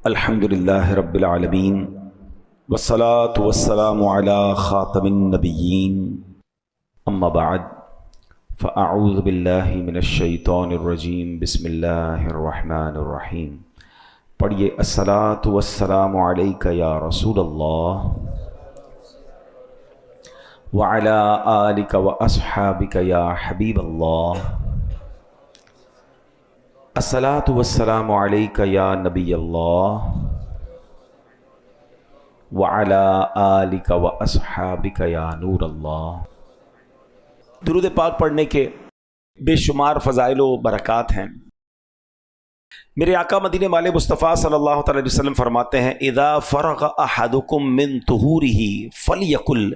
الحمدللہ رب العالمین والصلاة والسلام علی خاتم النبیین اما بعد فاعوذ باللہ من الشیطان الرجیم بسم اللہ الرحمن الرحیم۔ پڑھیے الصلاة والسلام علیک یا رسول اللہ وعلی آلک واصحابک یا حبیب اللہ۔ الصلاۃ والسلام علیک یا نبی اللہ وعلی آلک واصحابک یا نور اللہ۔ درود پاک پڑھنے کے بے شمار فضائل و برکات ہیں۔ میرے آقا مدینے والے مصطفیٰ صلی اللہ تعالی علیہ وسلم فرماتے ہیں اذا فرغ احدکم من طہورہ فلیقل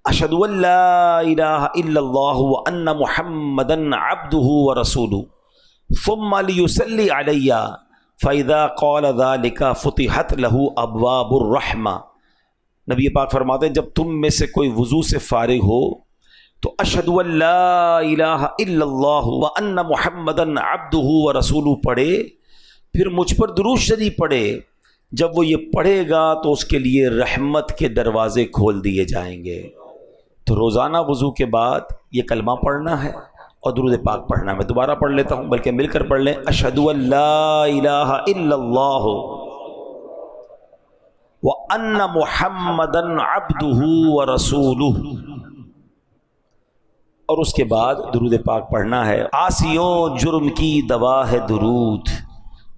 اشہد ان لا الہ الا اللہ وان محمدا عبدہ ورسولہ ثم ليصلي علي فاذا قال ذلك فتحت له ابواب الرحمہ۔ نبی پاک فرماتے ہیں جب تم میں سے کوئی وضو سے فارغ ہو تو اشہد ان لا الہ الا اللہ وان محمدا عبدہ ورسولہ پڑھے، پھر مجھ پر درود شریف پڑھے۔ جب وہ یہ پڑھے گا تو اس کے لیے رحمت کے دروازے کھول دیے جائیں گے۔ تو روزانہ وضو کے بعد یہ کلمہ پڑھنا ہے اور درود پاک پڑھنا۔ میں دوبارہ پڑھ لیتا ہوں بلکہ مل کر پڑھ لیں۔ اشہد ان لا الہ الا اللہ وان محمدا عبدہ ورسولہ، اور اس کے بعد درود پاک پڑھنا ہے۔ عاصیوں جرم کی دوا ہے درود،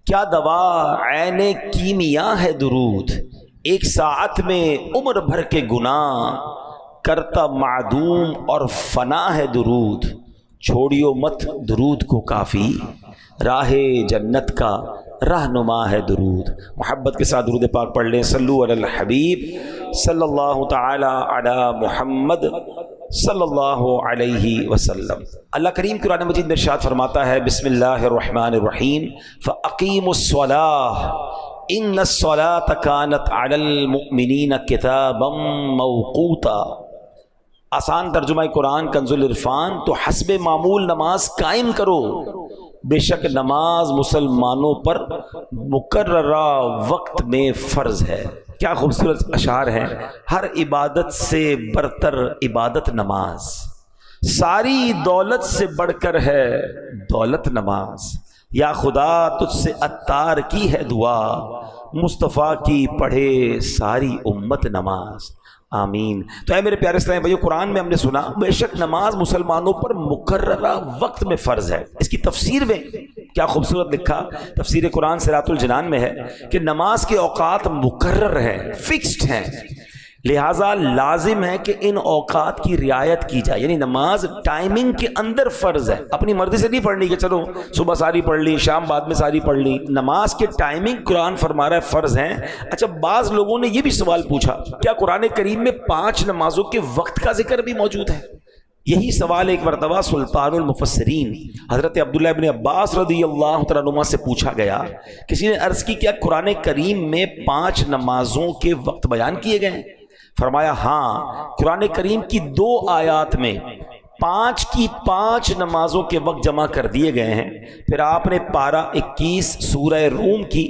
کیا دوا عین کیمیا ہے درود، ایک ساعت میں عمر بھر کے گناہ کرتا معدوم اور فنا ہے درود۔ چھوڑیو مت درود کو کافی، راہ جنت کا رہنما ہے درود۔ محبت کے ساتھ درود پاک پڑھ لیں۔ صلو علی الحبیب صلی اللہ تعالی علی محمد صلی اللہ علیہ وسلم۔ اللہ کریم قرآن مجید میں ارشاد فرماتا ہے بسم اللہ الرحمن الرحیم فاقیموا الصلاۃ ان الصلاۃ کانت علی المؤمنین کتابا موقوتا۔ آسان ترجمہ قرآن کنز العرفان، تو حسب معمول نماز قائم کرو، بے شک نماز مسلمانوں پر مقررہ وقت میں فرض ہے۔ کیا خوبصورت اشعار ہیں۔ ہر عبادت سے برتر عبادت نماز، ساری دولت سے بڑھ کر ہے دولت نماز، یا خدا تجھ سے عطار کی ہے دعا، مصطفیٰ کی پڑھے ساری امت نماز، آمین۔ تو اے میرے پیارے اسلامی بھائیو، قرآن میں ہم نے سنا بے شک نماز مسلمانوں پر مقررہ وقت میں فرض ہے۔ اس کی تفسیر میں کیا خوبصورت لکھا، تفسیر قرآن صراط الجنان میں ہے کہ نماز کے اوقات مقرر ہیں، فکسڈ ہیں، لہٰذا لازم ہے کہ ان اوقات کی رعایت کی جائے۔ یعنی نماز ٹائمنگ کے اندر فرض ہے، اپنی مرضی سے نہیں پڑھنی کہ چلو صبح ساری پڑھ لی شام بعد میں ساری پڑھ لی۔ نماز کے ٹائمنگ قرآن فرما رہا ہے فرض ہیں۔ اچھا، بعض لوگوں نے یہ بھی سوال پوچھا کیا قرآن کریم میں 5 نمازوں کے وقت کا ذکر بھی موجود ہے؟ یہی سوال ایک مرتبہ سلطان المفسرین حضرت عبداللہ ابن عباس رضی اللہ تعالیٰ عنہما سے پوچھا گیا۔ کسی نے عرض کی کیا قرآن کریم میں 5 نمازوں کے وقت بیان کیے گئے ہیں؟ فرمایا ہاں، قرآن کریم کی 2 آیات میں 5 کی 5 نمازوں کے وقت جمع کر دیے گئے ہیں۔ پھر آپ نے پارہ 21 سورہ روم کی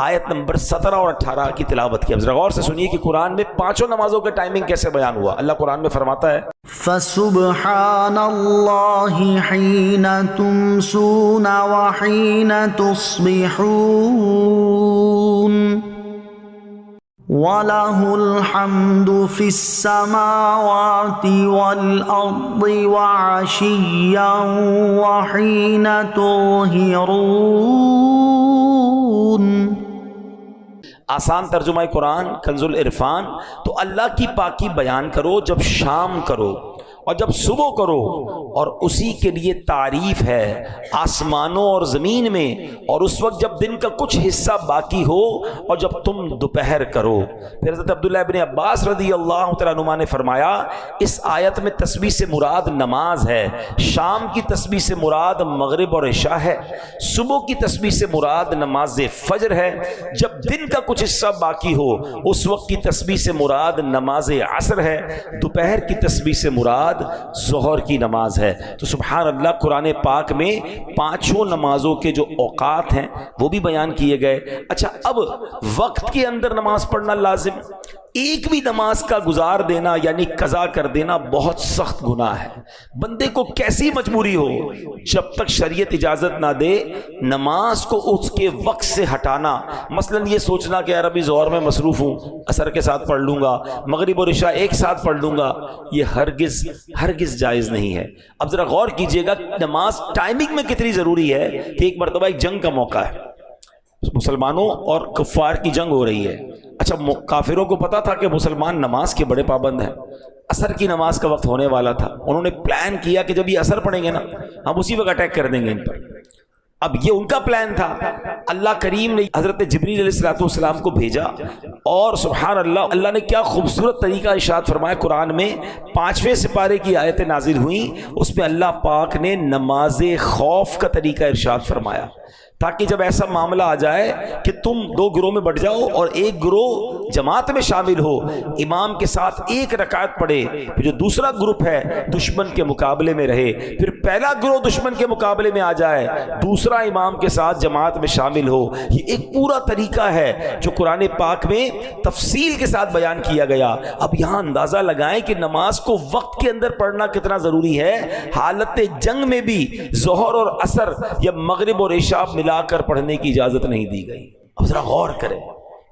آیت نمبر 17 اور 18 کی تلاوت کی۔ اب ذرا غور سے سنیے کہ قرآن میں 5 نمازوں کا ٹائمنگ کیسے بیان ہوا۔ اللہ قرآن میں فرماتا ہے فسبحان اللہ حین تمسون وحین تصبحون وَلَهُ الْحَمْدُ فِي السَّمَاوَاتِ وَالْأَرْضِ وَعَشِيًّا وَحِينَ تُظْهِرُونَ۔ آسان ترجمہ قرآن کنز العرفان، تو اللہ کی پاکی بیان کرو جب شام کرو اور جب صبح کرو، اور اسی کے لیے تعریف ہے آسمانوں اور زمین میں، اور اس وقت جب دن کا کچھ حصہ باقی ہو اور جب تم دوپہر کرو۔ پھر حضرت عبداللہ ابن عباس رضی اللہ تعالیٰ عنہما نے فرمایا اس آیت میں تسبیح سے مراد نماز ہے، شام کی تسبیح سے مراد مغرب اور عشاء ہے، صبح کی تسبیح سے مراد نماز فجر ہے، جب دن کا کچھ حصہ باقی ہو اس وقت کی تسبیح سے مراد نماز عصر ہے، دوپہر کی تسبیح سے مراد بعد ظہر کی نماز ہے۔ تو سبحان اللہ، قرآن پاک میں پانچوں نمازوں کے جو اوقات ہیں وہ بھی بیان کیے گئے۔ اچھا، اب وقت کے اندر نماز پڑھنا لازم، ایک بھی نماز کا گزار دینا یعنی قضا کر دینا بہت سخت گناہ ہے۔ بندے کو کیسی مجبوری ہو، جب تک شریعت اجازت نہ دے نماز کو اس کے وقت سے ہٹانا، مثلا یہ سوچنا کہ یار ابھی ظہر میں مصروف ہوں، عصر کے ساتھ پڑھ لوں گا، مغرب اور عشاء ایک ساتھ پڑھ لوں گا، یہ ہرگز جائز نہیں ہے۔ اب ذرا غور کیجئے گا نماز ٹائمنگ میں کتنی ضروری ہے کہ ایک مرتبہ ایک جنگ کا موقع ہے، مسلمانوں اور کفار کی جنگ ہو رہی ہے۔ اچھا، کافروں کو پتا تھا کہ مسلمان نماز کے بڑے پابند ہیں، عصر کی نماز کا وقت ہونے والا تھا، انہوں نے پلان کیا کہ جب یہ عصر پڑھیں گے نا ہم اسی وقت اٹیک کر دیں گے ان پر۔ اب یہ ان کا پلان تھا، اللہ کریم نے حضرت جبریل علیہ السلام کو بھیجا، اور سبحان اللہ، اللہ نے کیا خوبصورت طریقہ ارشاد فرمایا قرآن میں، 5ویں سپارے کی آیتیں نازل ہوئیں، اس میں اللہ پاک نے نماز خوف کا طریقہ ارشاد فرمایا، تاکہ جب ایسا معاملہ آ جائے کہ تم دو گروہ میں بٹ جاؤ اور ایک گروہ جماعت میں شامل ہو، امام کے ساتھ ایک رکعت پڑھے، پھر جو دوسرا گروپ ہے دشمن کے مقابلے میں رہے، پھر پہلا گروہ دشمن کے مقابلے میں آ جائے، دوسرا امام کے ساتھ جماعت میں شامل ہو۔ یہ ایک پورا طریقہ ہے جو قرآن پاک میں تفصیل کے ساتھ بیان کیا گیا۔ اب یہاں اندازہ لگائیں کہ نماز کو وقت کے اندر پڑھنا کتنا ضروری ہے۔ حالت جنگ میں بھی ظہر اور عصر یا مغرب اور عشاء ملا کر پڑھنے کی اجازت نہیں دی گئی۔ اب ذرا غور کریں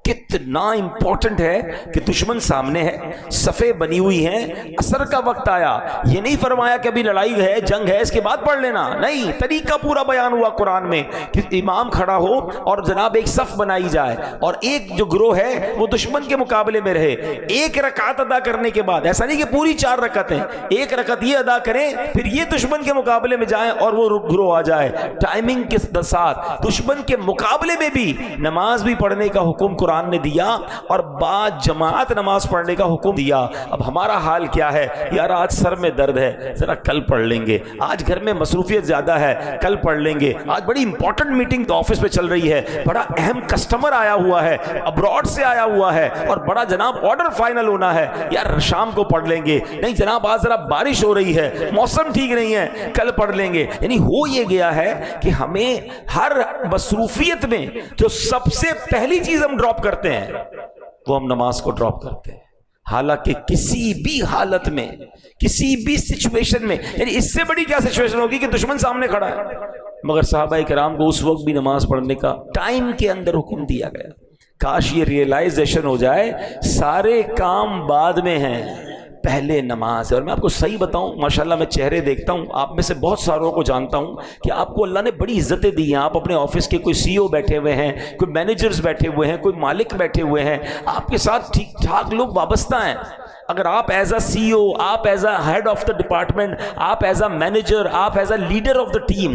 کتنا امپورٹنٹ ہے کہ دشمن سامنے ہے، صفیں بنی ہوئی ہیں، عصر کا وقت آیا، یہ نہیں فرمایا کہ ابھی لڑائی ہے، جنگ ہے، اس کے بعد پڑھ لینا، نہیں، طریقہ پورا بیان ہوا قرآن میں کہ امام کھڑا ہو اور جناب ایک صف بنائی جائے، اور ایک جو گروہ ہے وہ دشمن کے مقابلے میں رہے، ایک رکعت ادا کرنے کے بعد، ایسا نہیں کہ پوری 4 رکعتیں، ایک رکعت یہ ادا کریں پھر یہ دشمن کے مقابلے میں جائیں اور وہ گروہ آ جائے، ٹائمنگ کے ساتھ دشمن کے مقابلے میں بھی نماز بھی پڑھنے کا حکم قرآن نے دیا، اور بعد جماعت نماز پڑھنے کا حکم دیا۔ اب ہمارا حال کیا ہے، یار آج سر میں درد ہے، ذرا کل پڑھ لیں گے، آج گھر میں مصروفیت زیادہ ہے، کل پڑھ لیں گے، آج بڑی امپورٹنٹ میٹنگ آفس میں چل رہی ہے، بڑا اہم کسٹمر آیا ہوا ہے، ابراڈ سے آیا ہوا ہے، اور بڑا جناب آرڈر فائنل ہونا ہے، یار شام کو پڑھ لیں گے، نہیں جناب آج ذرا بارش ہو رہی ہے، موسم ٹھیک نہیں ہے، کل پڑھ لیں گے۔ یعنی ہو یہ گیا ہے کہ ہمیں ہر مصروفیت میں جو سب سے پہلی چیز ہم ڈراپ کرتے ہیں وہ ہم نماز کو ڈراپ کرتے ہیں، حالانکہ کسی بھی حالت میں، کسی بھی سچویشن میں، یعنی اس سے بڑی کیا سچویشن ہوگی کہ دشمن سامنے کھڑا ہے، مگر صحابہ کرام کو اس وقت بھی نماز پڑھنے کا ٹائم کے اندر حکم دیا گیا۔ کاش یہ ریئلائزیشن ہو جائے سارے کام بعد میں ہیں، پہلے نماز ہے۔ اور میں آپ کو صحیح بتاؤں، ماشاءاللہ میں چہرے دیکھتا ہوں، آپ میں سے بہت ساروں کو جانتا ہوں کہ آپ کو اللہ نے بڑی عزتیں دی ہیں، آپ اپنے آفس کے کوئی سی او بیٹھے ہوئے ہیں، کوئی مینیجرز بیٹھے ہوئے ہیں، کوئی مالک بیٹھے ہوئے ہیں، آپ کے ساتھ ٹھیک ٹھاک لوگ وابستہ ہیں۔ اگر آپ ایز اے سی او، آپ as a head of the department, آپ ایز اے مینیجر، آپ as a leader of the team,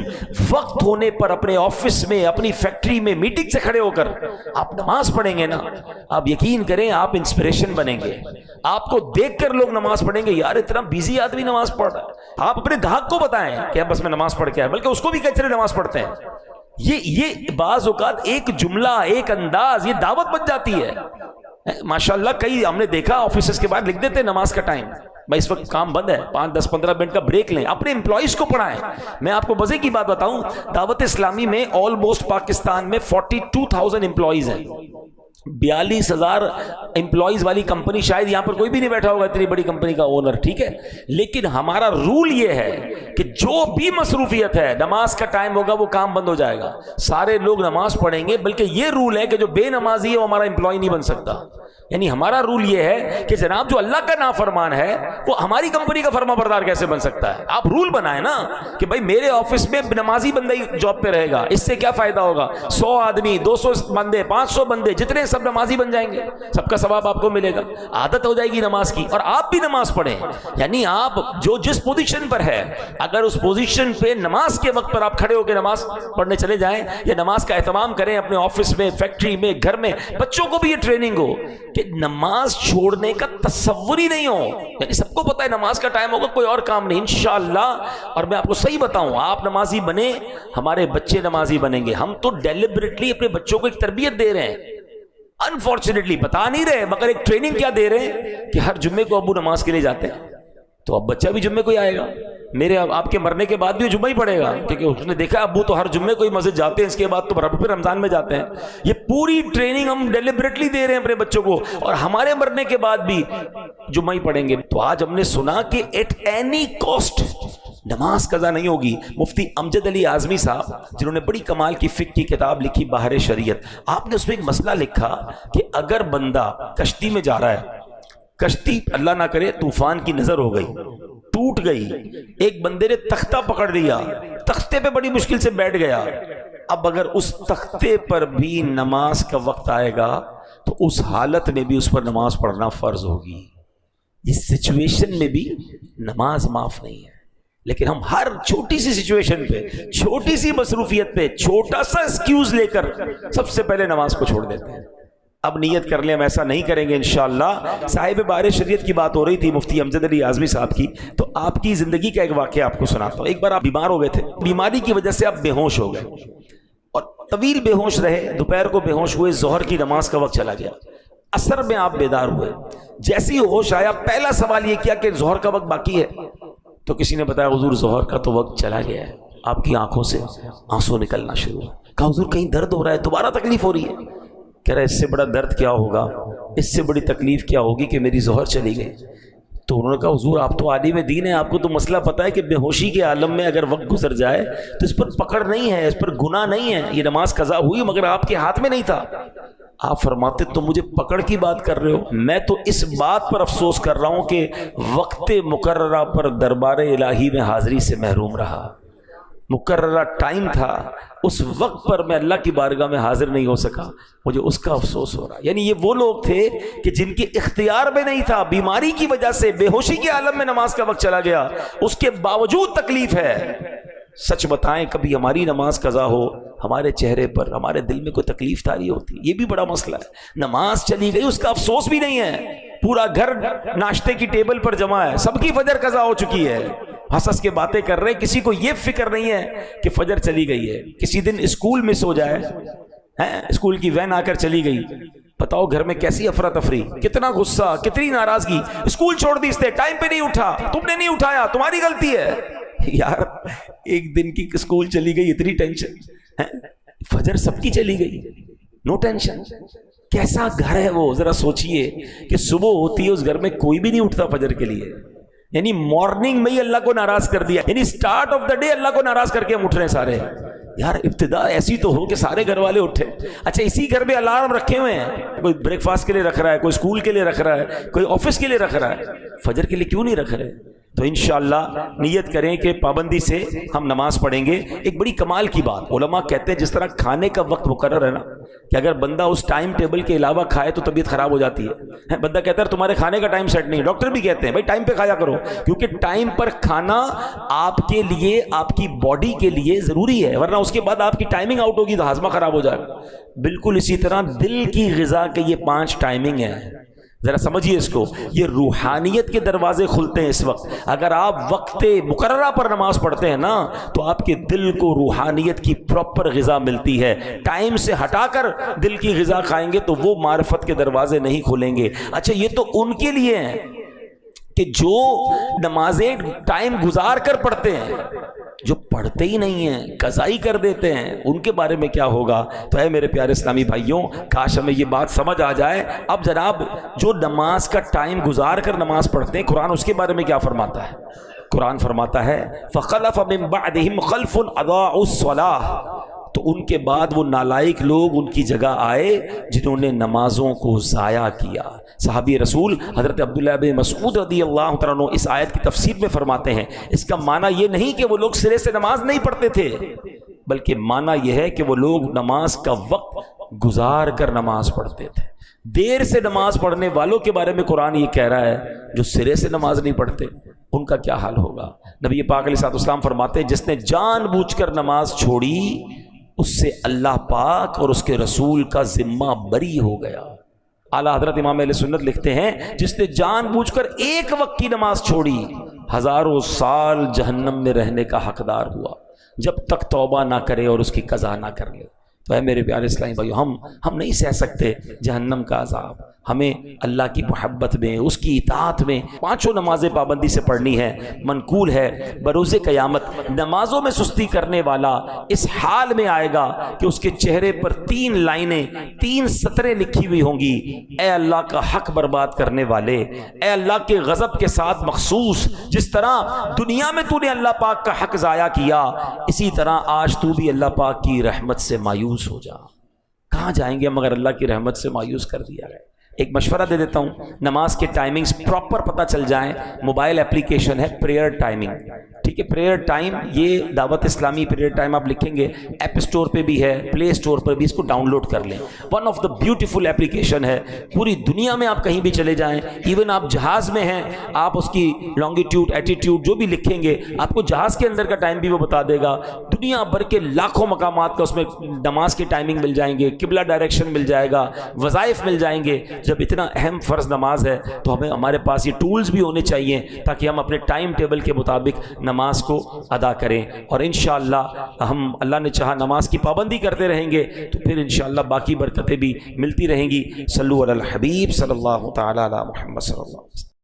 وقت ہونے پر اپنے آفس میں، اپنی فیکٹری میں میٹنگ سے کھڑے ہو کر آپ نماز پڑھیں گے نا، آپ یقین کریں آپ انسپریشن بنیں گے، آپ کو دیکھ کر لوگ نماز پڑھیں گے، یار اتنا بیزی آدمی نماز پڑھ رہا ہے۔ آپ اپنے گاہک کو بتائیں کہ بس میں نماز پڑھ کے آیا، بلکہ اس کو بھی کچرے نماز پڑھتے ہیں۔ یہ بعض اوقات ایک جملہ، ایک انداز، یہ دعوت بن جاتی ہے۔ ماشاءاللہ کئی ہم نے دیکھا آفیسز کے بعد لکھ دیتے نماز کا ٹائم، بھائی اس وقت کام بند ہے، 5-10-15 منٹ کا بریک لیں، اپنے امپلائیز کو پڑھائیں۔ میں آپ کو مزے کی بات بتاؤں، دعوت اسلامی میں آلموسٹ پاکستان میں 42,000 امپلائیز ہیں، 42,000 امپلائیز والی کمپنی، شاید یہاں پر کوئی بھی نہیں بیٹھا ہوگا اتنی بڑی کمپنی کا اونر، ٹھیک ہے، لیکن ہمارا رول یہ ہے کہ جو بھی مصروفیت ہے نماز کا ٹائم ہوگا وہ کام بند ہو جائے گا، سارے لوگ نماز پڑھیں گے، بلکہ یہ رول ہے کہ جو بے نمازی ہے وہ ہمارا امپلائی نہیں بن سکتا۔ یعنی ہمارا رول یہ ہے کہ جناب جو اللہ کا نافرمان ہے وہ ہماری کمپنی کا فرما بردار کیسے بن سکتا ہے؟ آپ رول بنائیں نا کہ بھائی میرے آفس میں نمازی بندہ ہی جاب پہ رہے گا، اس سے کیا فائدہ ہوگا؟ 100 آدمی، 200 بندے، 500 بندے، جتنے سب نمازی بن جائیں گے، سب کا ثواب آپ کو ملے گا، عادت ہو جائے گی نماز کی، اور آپ بھی نماز پڑھیں۔ یعنی آپ جو جس پوزیشن پر ہے، اگر اس پوزیشن پہ نماز کے وقت پر آپ کھڑے ہو کے نماز پڑھنے چلے جائیں، یا نماز کا اہتمام کریں اپنے آفس میں، فیکٹری میں، گھر میں، بچوں کو بھی یہ ٹریننگ ہو کہ نماز چھوڑنے کا تصور ہی نہیں ہو۔ یعنی سب کو پتا ہے نماز کا ٹائم ہوگا، کوئی اور کام نہیں، انشاءاللہ۔ اور میں آپ کو صحیح بتاؤں، آپ نمازی بنیں، ہمارے بچے نمازی بنیں گے۔ ہم تو ڈیلیبریٹلی اپنے بچوں کو ایک تربیت دے رہے ہیں، انفارچونیٹلی بتا نہیں رہے، مگر ایک ٹریننگ کیا دے رہے ہیں کہ ہر جمعے کو ابو نماز کے لیے جاتے ہیں، تو اب بچہ بھی جمعے کو ہی آئے گا، میرے آپ کے مرنے کے بعد بھی جمعہ ہی پڑے گا، کیونکہ اس نے دیکھا ابو تو ہر جمعے کو ہی مسجد جاتے ہیں، اس کے بعد تو پھر رمضان میں جاتے ہیں۔ یہ پوری ٹریننگ ہم ڈیلیبریٹلی دے رہے ہیں اپنے بچوں کو، اور ہمارے مرنے کے بعد بھی جمعہ ہی پڑھیں گے۔ تو آج ہم نے سنا کہ ایٹ اینی کاسٹ نماز قضا نہیں ہوگی۔ مفتی امجد علی اعظمی صاحب جنہوں نے بڑی کمال کی فقہ کی کتاب لکھی بحر شریعت، آپ نے اس میں ایک مسئلہ لکھا کہ اگر بندہ کشتی میں جا رہا ہے، کشتی اللہ نہ کرے طوفان کی نظر ہو گئی، ٹوٹ گئی، ایک بندے نے تختہ پکڑ لیا، تختے پہ بڑی مشکل سے بیٹھ گیا، اب اگر اس تختے پر بھی نماز کا وقت آئے گا تو اس حالت میں بھی اس پر نماز پڑھنا فرض ہوگی۔ اس سچویشن میں بھی نماز معاف نہیں ہے، لیکن ہم ہر چھوٹی سی سچویشن پہ، چھوٹی سی مصروفیت پہ چھوٹا سا ایکسکیوز لے کر سب سے پہلے نماز کو چھوڑ دیتے ہیں۔ اب نیت کر لیں ہم ایسا نہیں کریں گے انشاءاللہ۔ صاحب بحر شریعت کی بات ہو رہی تھی مفتی امجد علی اعظمی صاحب کی، تو آپ کی زندگی کا ایک واقعہ آپ کو سناتا ہوں۔ ایک بار آپ بیمار ہو گئے تھے، بیماری کی وجہ سے آپ بے ہوش ہو گئے اور طویل بے ہوش رہے، دوپہر کو بے ہوش ہوئے، ظہر کی نماز کا وقت چلا گیا، عصر میں آپ بیدار ہوئے، جیسے ہی ہوش آیا پہلا سوال یہ کیا کہ ظہر کا وقت باقی ہے؟ تو کسی نے بتایا حضور ظہر کا تو وقت چلا گیا ہے۔ آپ کی آنکھوں سے آنسو نکلنا شروع ہوا۔ کہا حضور کہیں درد ہو رہا ہے، دوبارہ تکلیف ہو رہی ہے؟ کہہ رہا ہے اس سے بڑا درد کیا ہوگا، اس سے بڑی تکلیف کیا ہوگی کہ میری ظہر چلی گئی۔ تو انہوں نے کہا حضور آپ تو عالم دین ہیں، آپ کو تو مسئلہ پتہ ہے کہ بے ہوشی کے عالم میں اگر وقت گزر جائے تو اس پر پکڑ نہیں ہے، اس پر گناہ نہیں ہے، یہ نماز قضا ہوئی مگر آپ کے ہاتھ میں نہیں تھا۔ آپ فرماتے تو مجھے پکڑ کی بات کر رہے ہو، میں تو اس بات پر افسوس کر رہا ہوں کہ وقت مقررہ پر دربار الہی میں حاضری سے محروم رہا۔ مقررہ ٹائم تھا، اس وقت پر میں اللہ کی بارگاہ میں حاضر نہیں ہو سکا، مجھے اس کا افسوس ہو رہا ہے۔ یعنی یہ وہ لوگ تھے کہ جن کے اختیار میں نہیں تھا، بیماری کی وجہ سے بے ہوشی کے عالم میں نماز کا وقت چلا گیا، اس کے باوجود تکلیف ہے۔ سچ بتائیں کبھی ہماری نماز قضا ہو، ہمارے چہرے پر، ہمارے دل میں کوئی تکلیف طاری ہوتی؟ یہ بھی بڑا مسئلہ ہے۔ نماز چلی گئی اس کا افسوس بھی نہیں ہے، پورا گھر ناشتے کی ٹیبل پر جمع ہے، سب کی فجر قضا ہو چکی ہے، ہنس ہنس کے باتیں کر رہے ہیں، کسی کو یہ فکر نہیں ہے کہ فجر چلی گئی ہے۔ کسی دن اسکول مس ہو جائے، اسکول کی وین آ کر چلی گئی، بتاؤ گھر میں کیسی افراتفری، کتنا غصہ، کتنی ناراضگی، اسکول چھوڑ دی اس نے، ٹائم پہ نہیں اٹھا، تم نے نہیں اٹھایا، تمہاری غلطی ہے۔ یار ایک دن کی اسکول چلی گئی، اتنی ٹینشن، فجر سب کی چلی گئی، نو ٹینشن۔ کیسا گھر ہے وہ، ذرا سوچئے کہ صبح ہوتی ہے اس گھر میں کوئی بھی نہیں اٹھتا فجر کے لیے، یعنی مارننگ میں ہی اللہ کو ناراض کر دیا، یعنی سٹارٹ آف دا ڈے اللہ کو ناراض کر کے ہم اٹھ رہے ہیں سارے۔ یار ابتدا ایسی تو ہو کہ سارے گھر والے اٹھے۔ اچھا اسی گھر میں الارم رکھے ہوئے ہیں، کوئی بریک فاسٹ کے لیے رکھ رہا ہے، کوئی اسکول کے لیے رکھ رہا ہے، کوئی آفس کے لیے رکھ رہا ہے، فجر کے لیے کیوں نہیں رکھ رہے؟ تو انشاءاللہ نیت کریں کہ پابندی سے ہم نماز پڑھیں گے۔ ایک بڑی کمال کی بات، علماء کہتے ہیں جس طرح کھانے کا وقت مقرر ہے نا، کہ اگر بندہ اس ٹائم ٹیبل کے علاوہ کھائے تو طبیعت خراب ہو جاتی ہے۔ بندہ کہتا ہے تمہارے کھانے کا ٹائم سیٹ نہیں، ڈاکٹر بھی کہتے ہیں بھائی ٹائم پہ کھایا کرو، کیونکہ ٹائم پر کھانا آپ کے لیے، آپ کی باڈی کے لیے ضروری ہے، ورنہ اس کے بعد آپ کی ٹائمنگ آؤٹ ہوگی تو ہاضمہ خراب ہو جائے گا۔ بالکل اسی طرح دل کی غذا کے یہ 5 ٹائمنگ ہیں، ذرا سمجھیے اس کو، یہ روحانیت کے دروازے کھلتے ہیں اس وقت۔ اگر آپ وقت مقررہ پر نماز پڑھتے ہیں نا تو آپ کے دل کو روحانیت کی پراپر غذا ملتی ہے۔ ٹائم سے ہٹا کر دل کی غذا کھائیں گے تو وہ معرفت کے دروازے نہیں کھلیں گے۔ اچھا یہ تو ان کے لیے ہیں کہ جو نمازیں ٹائم گزار کر پڑھتے ہیں، جو پڑھتے ہی نہیں ہیں، قضا ہی کر دیتے ہیں، ان کے بارے میں کیا ہوگا؟ تو اے میرے پیارے اسلامی بھائیوں، کاش ہمیں یہ بات سمجھ آ جائے۔ اب جناب جو نماز کا ٹائم گزار کر نماز پڑھتے ہیں، قرآن اس کے بارے میں کیا فرماتا ہے؟ قرآن فرماتا ہے فَخَلَفَ مِن بَعْدِهِمْ خَلْفٌ أَضَاعُوا الصَّلَاةَ، تو ان کے بعد وہ نالائق لوگ ان کی جگہ آئے جنہوں نے نمازوں کو ضائع کیا۔ صحابی رسول حضرت عبداللہ بن مسعود رضی اللہ تعالیٰ عنہ اس آیت کی تفسیر میں فرماتے ہیں اس کا معنی یہ نہیں کہ وہ لوگ سرے سے نماز نہیں پڑھتے تھے، بلکہ معنی یہ ہے کہ وہ لوگ نماز کا وقت گزار کر نماز پڑھتے تھے۔ دیر سے نماز پڑھنے والوں کے بارے میں قرآن یہ کہہ رہا ہے جو سرے سے نماز نہیں پڑھتے ان کا کیا حال ہوگا۔ نبی پاک علیہ السلام فرماتے ہیں جس نے جان بوجھ کر نماز چھوڑی اس سے اللہ پاک اور اس کے رسول کا ذمہ بری ہو گیا۔ اعلیٰ حضرت امام اہل سنت لکھتے ہیں جس نے جان بوجھ کر ایک وقت کی نماز چھوڑی ہزاروں سال جہنم میں رہنے کا حقدار ہوا جب تک توبہ نہ کرے اور اس کی قضا نہ کر لے۔ تو اے میرے پیارے اسلامی بھائیو، ہم نہیں سہ سکتے جہنم کا عذاب، ہمیں اللہ کی محبت میں، اس کی اطاعت میں پانچوں نمازیں پابندی سے پڑھنی ہے۔ منقول ہے بروز قیامت نمازوں میں سستی کرنے والا اس حال میں آئے گا کہ اس کے چہرے پر 3 لائنیں، 3 سطریں لکھی ہوئی ہوں گی، اے اللہ کا حق برباد کرنے والے، اے اللہ کے غضب کے ساتھ مخصوص، جس طرح دنیا میں تو نے اللہ پاک کا حق ضائع کیا، اسی طرح آج تو بھی اللہ پاک کی رحمت سے مایوس ہو جا۔ کہاں جائیں گے مگر اللہ کی رحمت سے مایوس کر دیا گیا۔ ایک مشورہ دے دیتا ہوں، نماز کے ٹائمنگز پراپر پتہ چل جائیں۔ موبائل اپلیکیشن ہے پریئر ٹائمنگ، ٹھیک ہے، پریئر ٹائم، یہ دعوت اسلامی پریئر ٹائم آپ لکھیں گے، ایپ اسٹور پہ بھی ہے، پلے اسٹور پر بھی، اس کو ڈاؤن لوڈ کر لیں۔ One of the beautiful application ہے، پوری دنیا میں آپ کہیں بھی چلے جائیں، ایون آپ جہاز میں ہیں، آپ اس کی لانگیٹیوڈ ایٹیٹیوڈ جو بھی لکھیں گے، آپ کو جہاز کے اندر کا ٹائم بھی وہ بتا دے گا۔ دنیا بھر کے لاکھوں مقامات کا اس میں نماز کے ٹائمنگ مل جائیں گے، قبلہ ڈائریکشن مل جائے گا، وظائف مل جائیں گے۔ جب اتنا اہم فرض نماز ہے تو ہمیں ہمارے پاس یہ ٹولز بھی ہونے چاہیے تاکہ ہم اپنے ٹائم ٹیبل کے مطابق نماز کو ادا کریں، اور انشاءاللہ ہم اللہ نے چاہا نماز کی پابندی کرتے رہیں گے تو پھر انشاءاللہ باقی برکتیں بھی ملتی رہیں گی۔ صلو علی الحبیب صلی اللہ تعالی علی محمد صلی اللہ علیہ وسلم۔